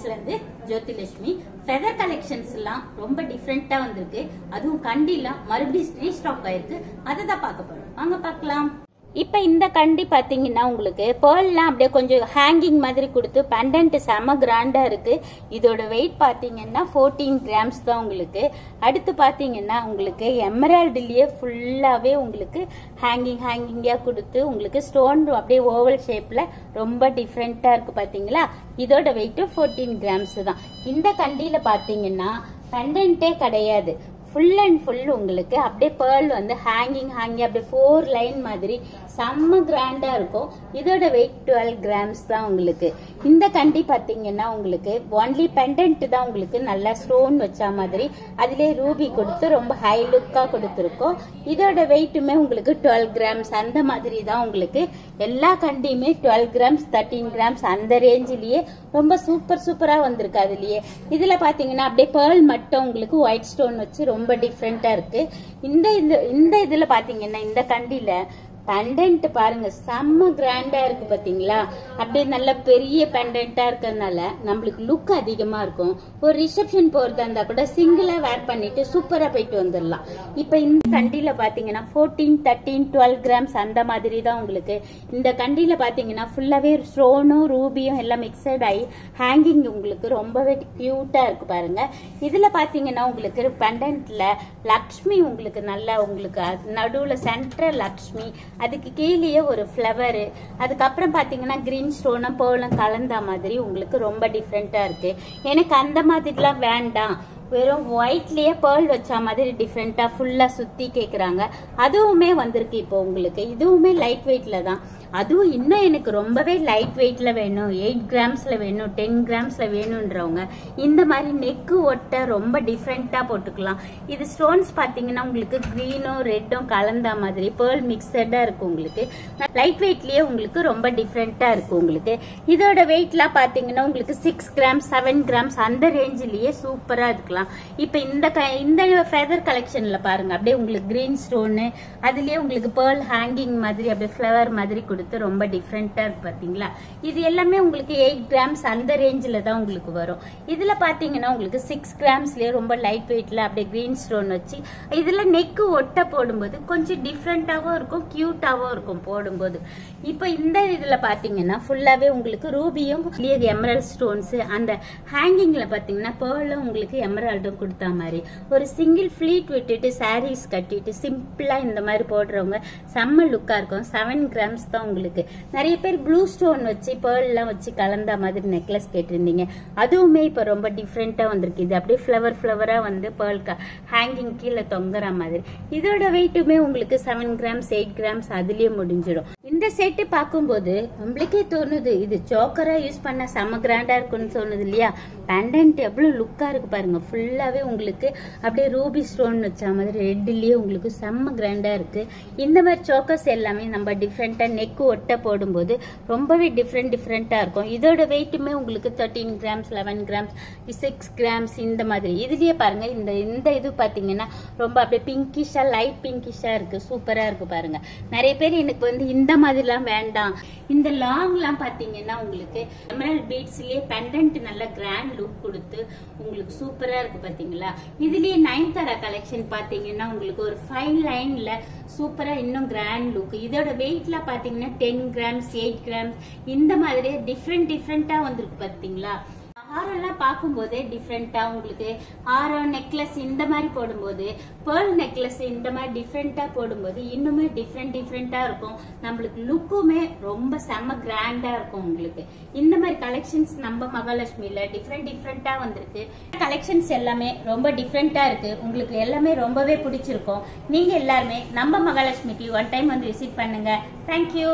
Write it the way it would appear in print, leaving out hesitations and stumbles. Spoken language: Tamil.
சாரீஸ்ல இருந்து ஜோதிலட்சுமி. ஃபெதர் கலெக்ஷன்ஸ் எல்லாம் ரொம்ப டிஃப்ரெண்டா வந்திருக்கு. அதுவும் கண்டிலாம் மறுபடியும் ரீஸ்டாக் ஆயிருக்கு. அதை தான் பார்க்க போறோம். வாங்க பார்க்கலாம். இப்போ இந்த கண்டி பார்த்தீங்கன்னா உங்களுக்கு பேர்லாம் அப்படியே கொஞ்சம் ஹேங்கிங் மாதிரி கொடுத்து பெண்டன்ட் செம கிராண்டாக இருக்குது. இதோட வெயிட் பார்த்தீங்கன்னா 14 கிராம்ஸ் தான் உங்களுக்கு. அடுத்து பார்த்தீங்கன்னா உங்களுக்கு எமரால்டுலேயே ஃபுல்லாகவே உங்களுக்கு ஹேங்கிங்காக கொடுத்து உங்களுக்கு ஸ்டோன் அப்படியே ஓவல் ஷேப்பில் ரொம்ப டிஃப்ரெண்ட்டாக இருக்குது பார்த்தீங்களா. இதோட வெயிட்டும் 14 கிராம்ஸ் தான். இந்த கண்டியில் பார்த்தீங்கன்னா பெண்டன்ட்டே கிடையாது. ஃபுல் அண்ட் ஃபுல் உங்களுக்கு அப்படியே பேர்ல் வந்து ஹேங்கிங் அப்படியே 4 லைன் மாதிரி செம்ம கிராண்டா இருக்கும். இதோட வெயிட் 12 கிராம்ஸ் தான் உங்களுக்கு. இந்த கண்டி பார்த்தீங்கன்னா உங்களுக்கு ஒன்லி பெண்டன்ட் தான் உங்களுக்கு நல்லா ஸ்டோன் வச்ச மாதிரி அதிலே ரூபி கொடுத்து ரொம்ப ஹை லுக்கா கொடுத்துருக்கோம். இதோட வெயிட்டுமே உங்களுக்கு 12 கிராம்ஸ் அந்த மாதிரி தான் உங்களுக்கு. எல்லா கண்டியுமே 12 கிராம்ஸ் 13 கிராம்ஸ் அந்த ரேஞ்சிலேயே ரொம்ப சூப்பரா வந்திருக்கு. அதுலயே இதுல பாத்தீங்கன்னா அப்படியே பேர்ல் மட்டும் உங்களுக்கு ஒயிட் ஸ்டோன் வச்சு ரொம்ப டிஃப்ரெண்டா இருக்கு. இந்த இதுல பாத்தீங்கன்னா இந்த கண்டில பெண்டன்ட் பாருங்க செம்ம கிராண்டா இருக்கு பாத்தீங்களா. அப்படியே நல்ல பெரிய பெண்டன்ட்டா இருக்கிறதுனால நம்மளுக்கு லுக் அதிகமா இருக்கும். ஒரு ரிசப்ஷன் போறதா இருந்தா கூட சிங்கிளா வேர் பண்ணிட்டு சூப்பரா போயிட்டு வந்துடலாம். இப்ப இந்த கண்டில பாத்தீங்கன்னா 14, 13, 12 கிராம்ஸ் அந்த மாதிரி தான் உங்களுக்கு. இந்த கண்டில பாத்தீங்கன்னா ஃபுல்லாவே ஸ்டோனும் ரூபியும் எல்லாம் மிக்சட் ஆகி ஹேங்கிங் உங்களுக்கு ரொம்பவே கியூட்டா இருக்கு பாருங்க. இதுல பாத்தீங்கன்னா உங்களுக்கு பெண்டன்ட்ல லக்ஷ்மி உங்களுக்கு நல்லா உங்களுக்கு நடுவுல சென்ட்ரல் லக்ஷ்மி, அதுக்கு கீழேயே ஒரு ஃப்ளவர், அதுக்கப்புறம் பாத்தீங்கன்னா கிரீன் ஸ்டோனும் பேர்லும் கலந்த மாதிரி உங்களுக்கு ரொம்ப டிஃப்ரெண்டா இருக்கு. எனக்கு அந்த மாதிரிலாம் வேண்டாம், வெறும் ஒயிட்லயே பேர்ல் வச்ச மாதிரி டிஃப்ரெண்டா ஃபுல்லா சுத்தி கேக்குறாங்க. அதுவுமே வந்திருக்கு இப்போ உங்களுக்கு. இதுவுமே லைட் வெயிட்ல தான். அதுவும் இன்னும் எனக்கு ரொம்பவே லைட் வெயிட்ல வேணும், 8 கிராம்ஸ்ல வேணும், 10 கிராம்ஸ்ல வேணும்ன்றவங்க இந்த மாதிரி நெக்கு ஒட்ட ரொம்ப டிஃப்ரெண்டா போட்டுக்கலாம். இது ஸ்டோன்ஸ் பாத்தீங்கன்னா உங்களுக்கு கிரீனும் ரெட்டும் கலந்த மாதிரி பேர்ல் மிக்சடா இருக்கு உங்களுக்கு. லைட் வெயிட்லயே உங்களுக்கு ரொம்ப டிஃப்ரெண்டா இருக்கு உங்களுக்கு. இதோட வெயிட்லாம் பாத்தீங்கன்னா உங்களுக்கு 6 கிராம்ஸ் 7 கிராம்ஸ் அந்த ரேஞ்சிலேயே சூப்பரா இருக்கலாம். இப்ப இந்த ஃபெதர் கலெக்ஷன்ல பாருங்க அப்படியே உங்களுக்கு கிரீன் ஸ்டோனு அதுலயே உங்களுக்கு பேர்ல் ஹேங்கிங் மாதிரி அப்படியே ஃபிளவர் மாதிரி கொடுத்து ரொம்ப டிஃப்ரெண்டா இருக்கு பாத்தீங்களா. இது எல்லாமே உங்களுக்கு 8 கிராம்ஸ் அந்த ரேஞ்சில தான் உங்களுக்கு வரும். இதுல பாத்தீங்கன்னா உங்களுக்கு 6 கிராம்ஸ்லயே ரொம்ப லைட் வெயிட்ல அப்படியே கிரீன் ஸ்டோன் வச்சு இதுல நெக்கு ஒட்ட போடும்போது கொஞ்சம் டிஃப்ரெண்டாவும் இருக்கும், கியூட்டாவும் இருக்கும் போடும்போது. இப்ப இந்த இதுல பாத்தீங்கன்னா ஃபுல்லாவே உங்களுக்கு ரூபியும் எமரல்ட் ஸ்டோன்ஸ், அந்த ஹேங்கிங்ல பாத்தீங்கன்னா பேர்லும் உங்களுக்கு எமரால்டும் கொடுத்த மாதிரி ஒரு சிங்கிள் ஃபிளீட் விட்டுட்டு சாரீஸ் கட்டிட்டு சிம்பிளா இந்த மாதிரி போடுறவங்க செம்ம லுக்கா இருக்கும். 7 கிராம்ஸ் தான் உங்களுக்கு. நிறைய பேர் ப்ளூ ஸ்டோன் வச்சு பேர்ல் எல்லாம் வச்சு கலந்த மாதிரி நெக்லஸ் கேட்டிருந்தீங்க. அதுவுமே இப்ப ரொம்ப டிஃப்ரெண்டா வந்திருக்கு. இது அப்படியே ஃபிளவரா வந்து பேர்ல் ஹேங்கிங் கீழே தொங்குற மாதிரி. இதோட வெயிட்டுமே உங்களுக்கு 7 கிராம்ஸ் 8 கிராம்ஸ் அதுலயே முடிஞ்சிடும். இந்த செட்டு பார்க்கும்போது நம்மளுக்கே தோணுது இது சோக்கரா யூஸ் பண்ண செம கிராண்டா இருக்குன்னு தோணுது இல்லையா. பெண்டன்ட் எவ்வளவு லுக்கா இருக்கு பாருங்க. ஃபுல்லாவே உங்களுக்கு அப்படியே ரூபி ஸ்டோன் வச்ச மாதிரி ரெட்லயே உங்களுக்கு செம்ம கிராண்டா இருக்கு. இந்த மாதிரி சோக்கர்ஸ் எல்லாமே நம்ம டிஃப்ரெண்டா நெக்கு ஒட்ட போடும்போது ரொம்பவே டிஃப்ரெண்டா இருக்கும். இதோட வெயிட்டுமே உங்களுக்கு 13 கிராம்ஸ் 11 கிராம்ஸ் 6 கிராம்ஸ் இந்த மாதிரி. இதுலயே பாருங்க இந்த இது பாத்தீங்கன்னா ரொம்ப அப்படியே பிங்கிஷா லைட் பிங்கிஷா இருக்கு, சூப்பரா இருக்கு பாருங்க. நிறைய பேர் எனக்கு வந்து இந்த மாதிரிலாம் வேண்டாம், இந்த லாங்லாம் பாத்தீங்கன்னா உங்களுக்கு எமரல்ட் பீட்ஸ்லயே பெண்டன்ட் நல்ல கிராண்ட் லுக் கொடுத்து உங்களுக்கு சூப்பரா இருக்கு பாத்தீங்களா. இதுலயே நயன்தாரா கலெக்ஷன் பாத்தீங்கன்னா உங்களுக்கு ஒரு 5 லைன்ல சூப்பரா இன்னும் கிராண்ட் லுக். இதோட வெயிட்ல பாத்தீங்கன்னா 10 கிராம்ஸ் 8 கிராம்ஸ் இந்த மாதிரி டிஃப்ரெண்டா வந்திருக்கு பாத்தீங்களா. ஹாரெல்லாம் பார்க்கும்போதே டிஃப்ரெண்டா உங்களுக்கு ஹாரம் நெக்லஸ் இந்த மாதிரி போடும்போது பேர்ல் நெக்லஸ் இந்த மாதிரி டிஃப்ரெண்டா போடும்போது இன்னுமே டிஃப்ரெண்டா இருக்கும். நம்மளுக்கு லுக்குமே ரொம்ப செம்ம கிராண்டா இருக்கும் உங்களுக்கு. இந்த மாதிரி கலெக்ஷன்ஸ் நம்ம மகாலட்சுமியில டிஃப்ரெண்டா வந்திருக்கு. கலெக்ஷன்ஸ் எல்லாமே ரொம்ப டிஃப்ரெண்டா இருக்கு. உங்களுக்கு எல்லாமே ரொம்பவே பிடிச்சிருக்கும். நீங்க எல்லாருமே நம்ம மகாலட்சுமிக்கு 1 டைம் வந்து விசிட் பண்ணுங்க. தேங்க்யூ.